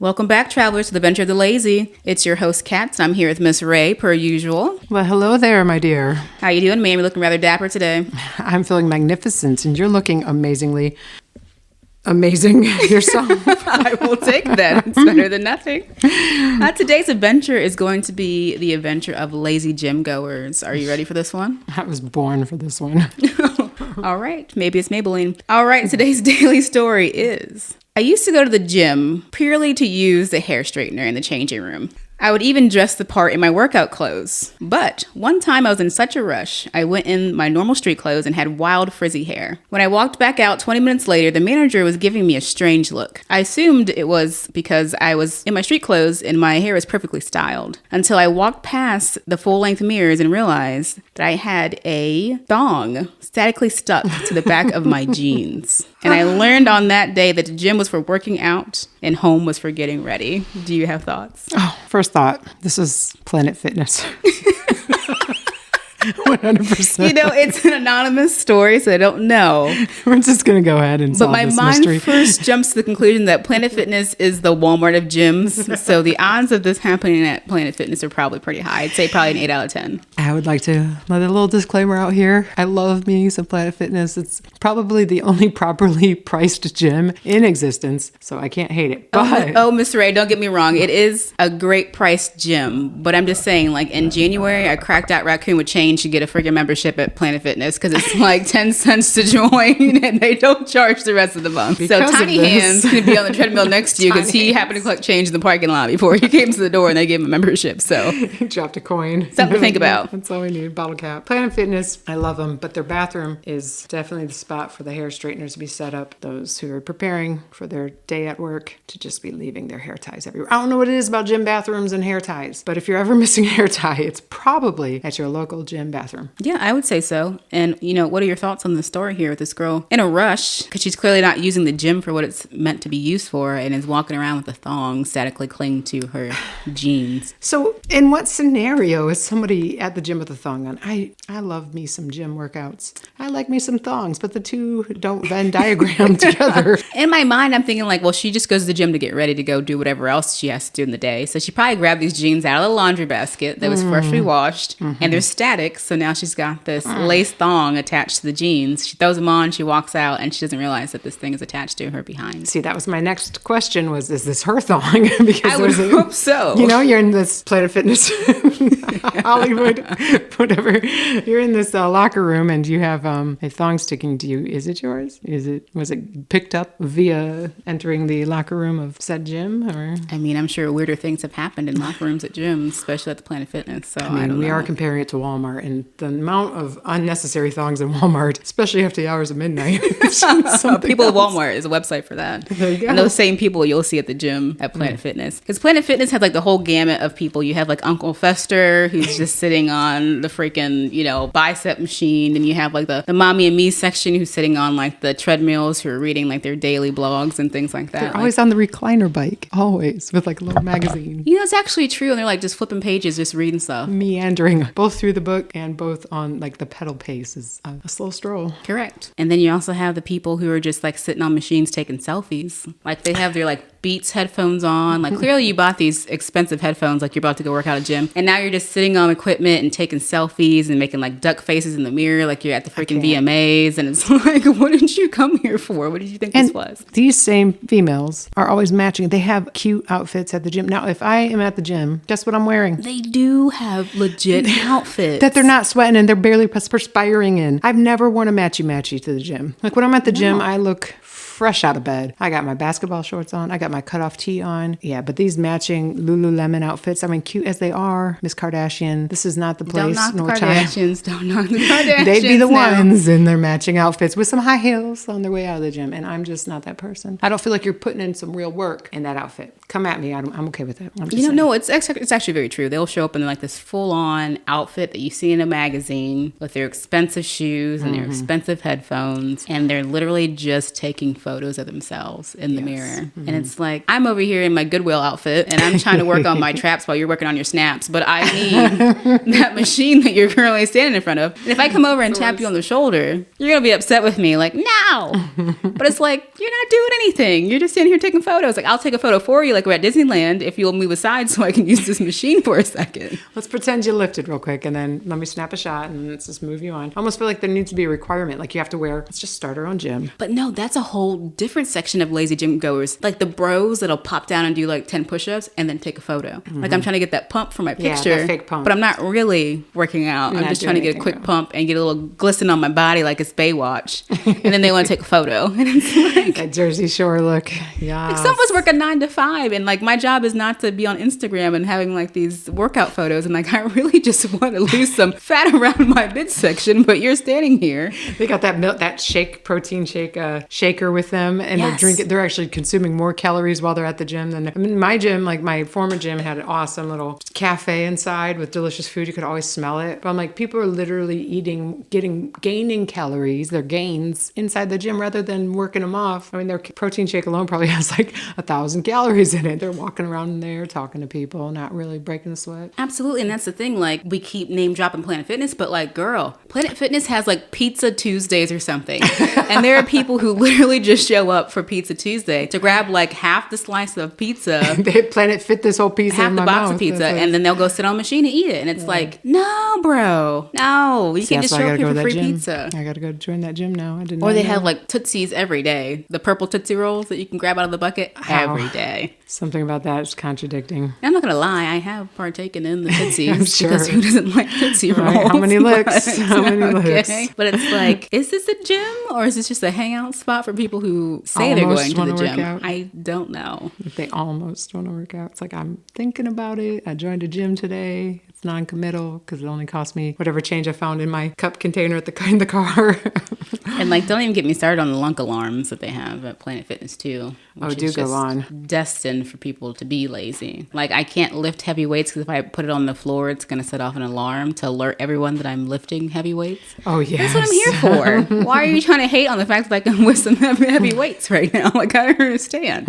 Welcome back, travelers, to the Venture of the Lazy. It's your host, Katz, and I'm here with Miss Ray, per usual. Well, hello there, my dear. How you doing, ma'am? You're looking rather dapper today. I'm feeling magnificent, and you're looking amazing yourself. I will take that. It's better than nothing. Today's adventure is going to be the adventure of lazy gym goers. Are you ready for this one? I was born for this one. All right. Maybe it's Maybelline. All right. Today's daily story is... I used to go to the gym purely to use the hair straightener in the changing room. I would even dress the part in my workout clothes. But one time I was in such a rush, I went in my normal street clothes and had wild frizzy hair. When I walked back out 20 minutes later, the manager was giving me a strange look. I assumed it was because I was in my street clothes and my hair was perfectly styled, until I walked past the full-length mirrors and realized that I had a thong statically stuck to the back of my jeans. And I learned on that day that the gym was for working out and home was for getting ready. Do you have thoughts? Oh, first thought, this is Planet Fitness. 100%. You know, it's an anonymous story, so I don't know. We're just going to go ahead and solve this mystery. But my mind first jumps to the conclusion that Planet Fitness is the Walmart of gyms. So the odds of this happening at Planet Fitness are probably pretty high. I'd say probably an 8 out of 10. I would like to let a little disclaimer out here. I love me some Planet Fitness. It's probably the only properly priced gym in existence, so I can't hate it. But Oh, Miss Ray, don't get me wrong. It is a great priced gym. But I'm just saying, like in January, I cracked out raccoon with change to get a freaking membership at Planet Fitness because it's like 10 cents to join and they don't charge the rest of the month. Because so Tiny Hands can be on the treadmill next to you because he happened to collect change in the parking lot before he came to the door and they gave him a membership. So he dropped a coin. Something to think about. That's all we need. Bottle cap. Planet Fitness, I love them, but their bathroom is definitely the spot for the hair straighteners to be set up. Those who are preparing for their day at work to just be leaving their hair ties everywhere. I don't know what it is about gym bathrooms and hair ties, but if you're ever missing a hair tie, it's probably at your local gym bathroom. Yeah, I would say so. And, you know, what are your thoughts on the story here with this girl in a rush? Because she's clearly not using the gym for what it's meant to be used for and is walking around with a thong statically clinging to her jeans. So in what scenario is somebody at the gym with a thong on? I love me some gym workouts. I like me some thongs, but the two don't Venn diagram together. In my mind, I'm thinking like, well, she just goes to the gym to get ready to go do whatever else she has to do in the day. So she probably grabbed these jeans out of the laundry basket that was freshly washed and they're static. So now she's got this lace thong attached to the jeans. She throws them on, she walks out, and she doesn't realize that this thing is attached to her behind. See, that was my next question was, is this her thong? Because I would hope so. You know, you're in this Planet Fitness, Hollywood, whatever. You're in this locker room and you have a thong sticking to you. Is it yours? Was it picked up via entering the locker room of said gym? Or I mean, I'm sure weirder things have happened in locker rooms at gyms, especially at the Planet Fitness. So I don't know. We are comparing it to Walmart, and the amount of unnecessary thongs in Walmart, especially after the hours of midnight. People at Walmart is a website for that. There you go. And those same people you'll see at the gym at Planet Fitness. Because Planet Fitness has like the whole gamut of people. You have like Uncle Fester, who's just sitting on the freaking, bicep machine. And you have like the mommy and me section who's sitting on like the treadmills, who are reading like their daily blogs and things like that. They're always on the recliner bike, always, with like a little magazine. It's actually true. And they're like just flipping pages, just reading stuff. Meandering both through the book and both on like the pedal pace is a slow stroll. Correct. And then you also have the people who are just like sitting on machines taking selfies. Like they have their like Beats headphones on. Like clearly you bought these expensive headphones like you're about to go work out at a gym. And now you're just sitting on equipment and taking selfies and making like duck faces in the mirror like you're at the freaking VMAs. And it's like, what did you come here for? What did you think this was? These same females are always matching. They have cute outfits at the gym. Now, if I am at the gym, guess what I'm wearing? They do have legit outfits. That they're not sweating and they're barely perspiring in. I've never worn a matchy to the gym. Like when I'm at the gym, I look fresh out of bed. I got my basketball shorts on. I got my cutoff tee on. Yeah, but these matching Lululemon outfits, I mean, cute as they are, Miss Kardashian, this is not the place nor time. Don't knock the Kardashians. They'd be the ones in their matching outfits with some high heels on their way out of the gym. And I'm just not that person. I don't feel like you're putting in some real work in that outfit. Come at me. I'm okay with that. No, it's actually very true. They'll show up in like this full-on outfit that you see in a magazine with their expensive shoes and their expensive headphones. And they're literally just taking photos of themselves in the mirror. And it's like, I'm over here in my Goodwill outfit and I'm trying to work on my traps while you're working on your snaps, but I need that machine that you're currently standing in front of. And if I come over and tap you on the shoulder, you're going to be upset with me. Like, no, wow. But it's like, you're not doing anything. You're just standing here taking photos. Like, I'll take a photo for you, like we're at Disneyland, if you'll move aside so I can use this machine for a second. Let's pretend you lifted real quick and then let me snap a shot and let's just move you on. I almost feel like there needs to be a requirement. Like you have to wear, let's just start our own gym. But no, that's a whole different section of lazy gym goers. Like the bros that'll pop down and do like 10 push-ups and then take a photo. Like I'm trying to get that pump for my picture. Yeah, that fake pump. But I'm not really working out. I'm just trying to get a quick pump and get a little glisten on my body like it's Baywatch. And then they want to take a photo. And it's like that Jersey Shore look. Yeah. Like some of us work a 9 to 5 and like my job is not to be on Instagram and having like these workout photos and like I really just want to lose some fat around my midsection, but you're standing here. They got that milk, that protein shake shaker with them, and they're actually consuming more calories while they're at the gym than my gym. Like my former gym had an awesome little cafe inside with delicious food. You could always smell it. But I'm like, people are literally gaining calories, their gains inside the gym rather than working them off. I mean, their protein shake alone probably has like 1,000 calories in it. They're walking around in there talking to people, not really breaking the sweat. Absolutely. And that's the thing. Like we keep name dropping Planet Fitness, but like, girl, Planet Fitness has like Pizza Tuesdays or something. And there are people who literally just show up for Pizza Tuesday to grab like half the slice of pizza. They Planet Fit this whole pizza half in the my box mouth. of pizza, and then they'll go sit on a machine and eat it. And it's like, no, bro, no, you can't just show up here for free pizza. I gotta go join that gym now. I didn't. Or they have like Tootsies every day, the purple Tootsie Rolls that you can grab out of the bucket every day. Something about that is contradicting. I'm not gonna lie, I have partaken in the Tootsies because who doesn't like Tootsie Rolls? Right. How many licks? How many licks? But it's like, is this a gym or is this just a hangout spot for people who say they're going to the gym? I don't know. If they almost want to work out. It's like, I'm thinking about it. I joined a gym today. It's non-committal because it only cost me whatever change I found in my cup container in the car. And like, don't even get me started on the lunk alarms that they have at Planet Fitness too. Oh, do go on. Destined for people to be lazy. Like I can't lift heavy weights because if I put it on the floor, it's going to set off an alarm to alert everyone that I'm lifting heavy weights. Oh, yes. That's what I'm here for. Why are you trying to hate on the fact that I can lift some heavy weights right now? Like I don't understand.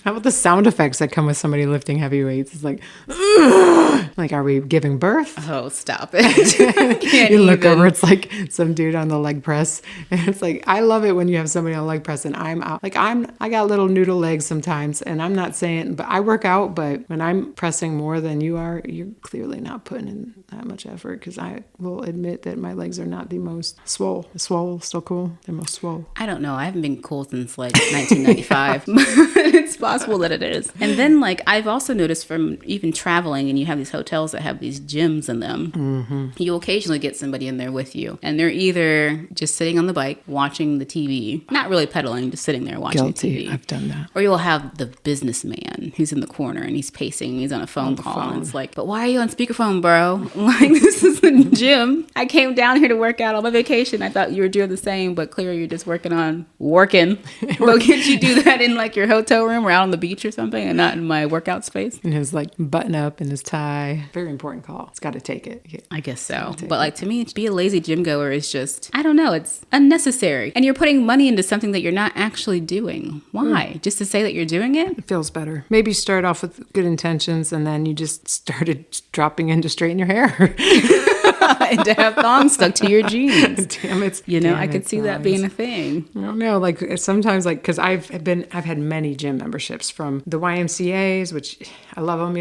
How about the sound effects that come with somebody lifting heavy weights? It's like, ugh! Like, are we giving birth? Oh, stop it. You look over, it's like some dude on the leg press. And it's like, I love it when you have somebody on leg press and I'm out. Like, I got little noodle legs sometimes, and I'm not saying, but I work out, but when I'm pressing more than you are, you're clearly not putting in that much effort, because I will admit that my legs are not the most swole. Swole, still cool? They're most swole. I don't know. I haven't been cool since like 1995. It's possible that it is. And then like I've also noticed from even traveling, and you have these hotels that have these gyms in them, you occasionally get somebody in there with you, and they're either just sitting on the bike watching the TV, not really pedaling, just sitting there watching Guilty. the TV. I've done that. Or you'll have the businessman who's in the corner and he's pacing, he's on a phone call, and it's like, but why are you on speakerphone, bro? Like, this is the gym. I came down here to work out on my vacation. I thought you were doing the same, but clearly you're just working. Well, can't you do that in like your hotel room or out on the beach or something, and not in my workout space? And his like button up and his tie. Very important call. It's got to take it. Yeah. I guess so. But like to me, to be a lazy gym goer is just, I don't know, it's unnecessary. And you're putting money into something that you're not actually doing. Why? Just to say that you're doing it? It feels better. Maybe you start off with good intentions and then you just started dropping in to straighten your hair. And to have thongs stuck to your jeans. Damn it. I could see that being a thing. I don't know. Like sometimes, like, because I've had many gym memberships from the YMCAs, which I love them.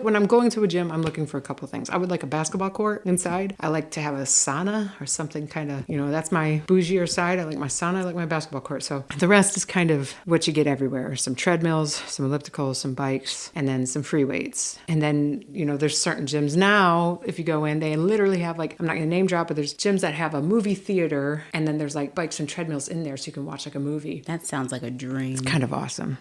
When I'm going to a gym, I'm looking for a couple of things. I would like a basketball court inside. I like to have a sauna or something kind of, that's my bougier side. I like my sauna. I like my basketball court. So the rest is kind of what you get everywhere. Some treadmills, some ellipticals, some bikes, and then some free weights. And then, there's certain gyms now, if you go in, they literally have like, I'm not going to name drop, but there's gyms that have a movie theater, and then there's like bikes and treadmills in there so you can watch like a movie. That sounds like a dream. It's kind of awesome.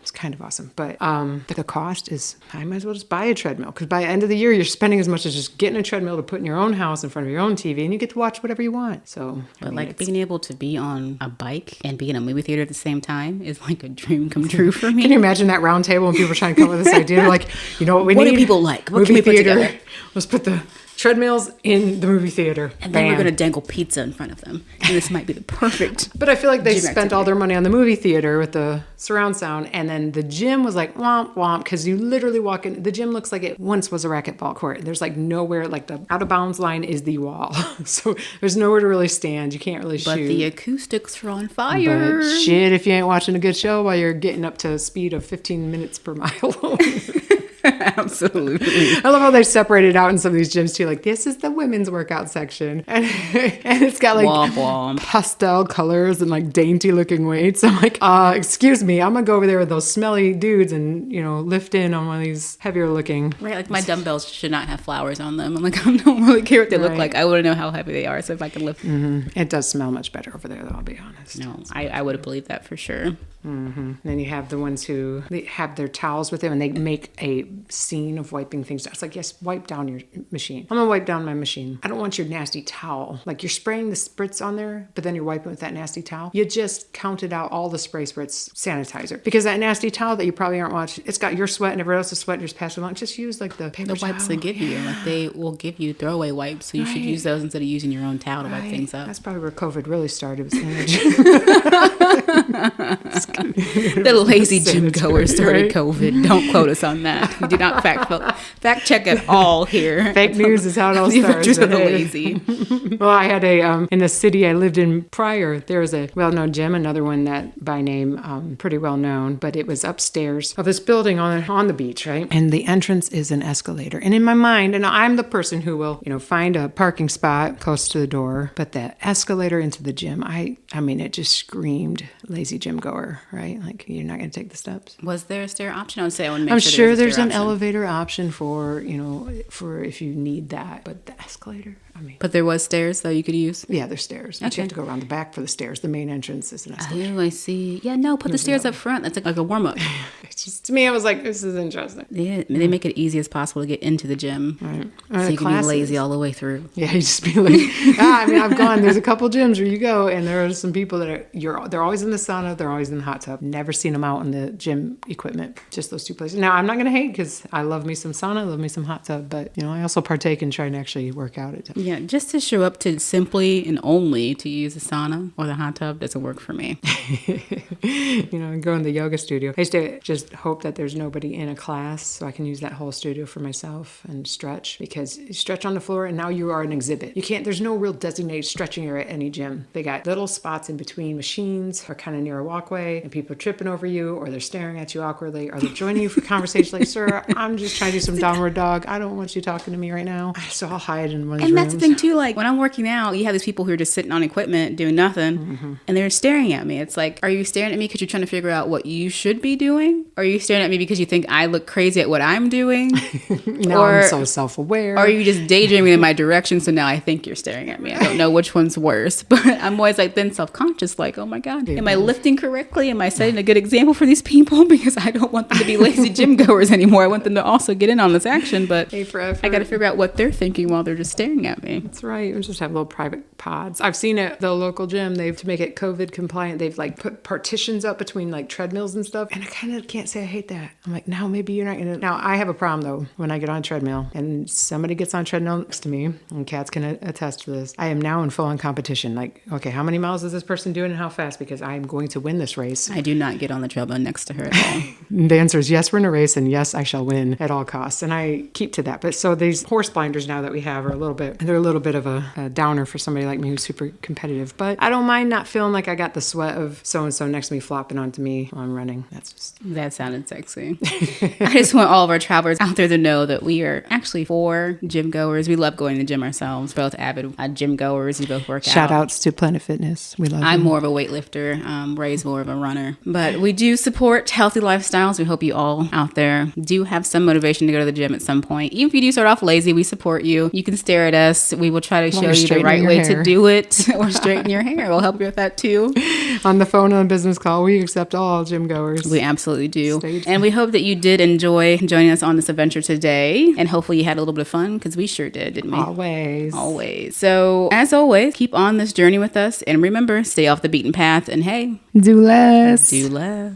But the cost is, I might as well just buy a treadmill, because by the end of the year, you're spending as much as just getting a treadmill to put in your own house in front of your own TV, and you get to watch whatever you want. So, being able to be on a bike and be in a movie theater at the same time is like a dream come true for me. Can you imagine that round table when people are trying to come up with this idea? Like, what we need? What do people like? What movie can we put theater. together? Let's put the treadmills in the movie theater. And then we're going to dangle pizza in front of them. And this might be the perfect. But I feel like they spent activity. all their money on the movie theater with the surround sound. And then the gym was like, womp, womp. Because you literally walk in. The gym looks like it once was a racquetball court. There's like nowhere, like the out of bounds line is the wall. So there's nowhere to really stand. You can't really shoot. But the acoustics are on fire. But shit, if you ain't watching a good show while you're getting up to a speed of 15 minutes per mile. Absolutely. I love how they separated out in some of these gyms too. Like, this is the women's workout section. And it's got like Womp womp. pastel colors and like dainty looking weights. I'm like, excuse me, I'm gonna go over there with those smelly dudes and, lift in on one of these heavier looking. Right, like my dumbbells should not have flowers on them. I'm like, I don't really care what they look like. I want to know how heavy they are, so if I can lift them. It does smell much better over there, though, I'll be honest. No, I would have believed that for sure. And then you have the ones who they have their towels with them and they make a scene of wiping things down. It's like, yes, wipe down your machine. I'm gonna wipe down my machine. I don't want your nasty towel. Like, you're spraying the spritz on there, but then you're wiping with that nasty towel. You just counted out all the spray spritz sanitizer, because that nasty towel that you probably aren't watching, it's got your sweat and everyone else's sweat. You're just passing along. Just use like the paper The wipes towel. they give you, like they will give you throwaway wipes, so you should use those instead of using your own towel to wipe things up. That's probably where COVID really started, was in the The lazy gym goers started right? COVID. Don't quote us on that. We do not fact check at all here. Fake news is how it all The starts. adventures of the Hey. lazy. Well, I had in the city I lived in prior, there was a well-known gym, another one that by name, pretty well known, but it was upstairs of this building on the beach, right? And the entrance is an escalator. And in my mind, and I'm the person who will, find a parking spot close to the door, but that escalator into the gym, I mean, it just screamed lazy gym goer, right? Like, you're not going to take the steps. Was there a stair option? I would say I want to make I'm sure sure there was a there's stair an option. elevator option for if you need that, but the escalator, I mean. But there was stairs though you could use. Yeah, there's stairs. You Okay. have to go around the back for the stairs. The main entrance is an escalator. Oh, I see. Yeah, no, put the stairs up front. That's like a warm up. It's just, to me, I was like, this is interesting. Yeah, they make it easy as possible to get into the gym. Right. So you can be lazy all the way through. Yeah, you just be like, I mean, I've gone, there's a couple gyms where you go and there are some people that they're always in the sauna, they're always in the hot tub. Never seen them out in the gym equipment. Just those two places. Now, I'm not going to hate because I love me some sauna, I love me some hot tub, but, I also partake in trying to actually work out at times. Yeah, just to show up to simply and only to use the sauna or the hot tub doesn't work for me. And go in the yoga studio. I used to just hope that there's nobody in a class so I can use that whole studio for myself and stretch, because you stretch on the floor and now you are an exhibit. There's no real designated stretching area at any gym. They got little spots in between machines or kind of near a walkway and people are tripping over you or they're staring at you awkwardly or they're joining you for conversation like, sir, I'm just trying to do some downward dog. I don't want you talking to me right now. So I'll hide in one of these And rooms. that's the thing too, like when I'm working out, you have these people who are just sitting on equipment doing nothing and they're staring at me. It's like, are you staring at me because you're trying to figure out what you should be doing? Or are you staring at me because you think I look crazy at what I'm doing? Now I'm so self-aware. Or are you just daydreaming in my direction, so now I think you're staring at me? I don't know which one's worse, but I'm always like then self-conscious, like, oh my God, am I lifting correctly? Am I setting a good example for these people? Because I don't want them to be lazy gym goers anymore. I want them to also get in on this action, but A for effort. I got to figure out what they're thinking while they're just staring at me. That's right. We just have little private pods. I've seen it, the local gym, to make it COVID compliant, they've like put partitions up between like treadmills and stuff. And I kind of can't say I hate that. I'm like, now maybe you're not going to. Now I have a problem though, when I get on a treadmill and somebody gets on a treadmill next to me, and Kat's can attest to this. I am now in full on competition. Like, okay, how many miles is this person doing and how fast? Because I'm going to win this race. I do not get on the treadmill next to her at all. The answer is yes, we're in a race, and yes, I shall win at all costs. And I keep to that. But so these horse blinders now that we have are they're a little bit of a downer for somebody like me who's super competitive. But I don't mind not feeling like I got the sweat of so-and-so next to me flopping onto me while I'm running. That's just... That sounded sexy. I just want all of our travelers out there to know that we are actually 4 gym goers. We love going to the gym ourselves, both avid gym goers. We both work out. Shout outs to Planet Fitness. We love I'm you. more of a weightlifter. Ray's more of a runner. But we do support healthy lifestyles. We hope you all out there do have some motivation to go to the gym at some point. Even if you do start off lazy, we support you. You can stare at us. We will try to show you the right way to do it, or straighten your hair. We'll help you with that too. On the phone on a business call, we accept all gym goers. We absolutely do. Stage. And we hope that you did enjoy joining us on this adventure today. And hopefully you had a little bit of fun, because we sure did, didn't we? Always. So as always, keep on this journey with us. And remember, stay off the beaten path. And hey, Do less. do less.